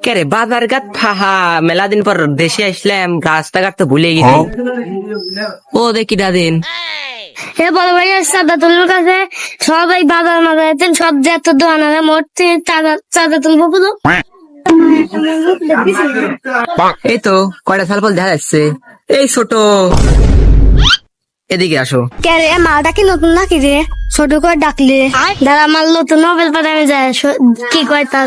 কে রে বাজার ঘাট ফাহা, মেলা দিন পর দেশে আসলাম, রাস্তাঘাট তো ভুলে গেছি। ও দেখি দাদিন হে বড় ভাই চাঁদা তুলুর কাছে সবাই বাজার মাজার সব যত দোকানে মোট চাঁদা তুলবো বুঝো। এই তো কয়টা সাল ফল দেখা যাচ্ছে। এই ছোট, এদিকে আসো। কে রে মালটা কি নতুন নাকি রে? ছোট করে ডাকলি দাদা মাল নতুন নোবেল পাঠানো যায় কি কয় তার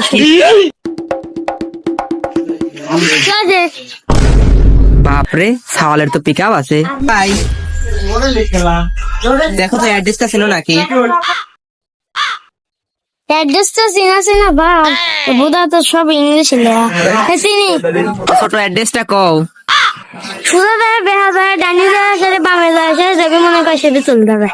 বাপরে, সাওয়ালের তো পিক আপ আছে। ভাই দেখো তো অ্যাড্রেসটা ছিল নাকি? অ্যাড্রেসটা চিনা চিনা ভাব বুধা তো সব ইংলিশ চিনি। ছোট অ্যাড্রেসটা কও। সুদা যায় বেহা যায় ডানি যায় সেটা বামে যায় সে যাবে মনে করে সেটা চলে যাবে।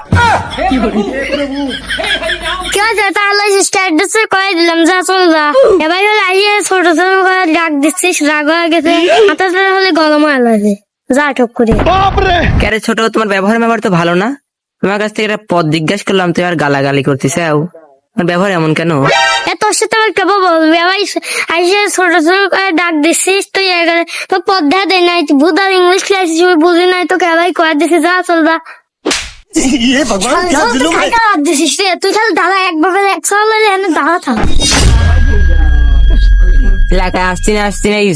কি আছে তাহলে অ্যাড্রেস কয়ে দিলাম যা চল যা। এবার হলে আইয়ে ছোট ছোট করে ডাক দিচ্ছিস রাগ হয়ে গেছে মাথা হলে গরম হয়ে লাগছে যা ঠক করে। ক্যারে ছোট, তোমার ব্যবহার তো ভালো না। তোমার কাছ থেকে একটা পদ জিজ্ঞাসা করলাম, তুই আর গালাগালি করতেছ। তোমার ব্যবহার এমন কেন? তোর সাথে আমার কেবল বলবি আইসে ছোট ছোট করে ডাক দিচ্ছিস তুই তো পদ্মা দেয় নাই ভূতার ইংলিশ ক্লাস বুঝি নাই তো কেবাই করে দিছিস যা চল যা। তুই খালি দাদা একভাবে একশো দাদা থাক এলাকায় আসছি না এই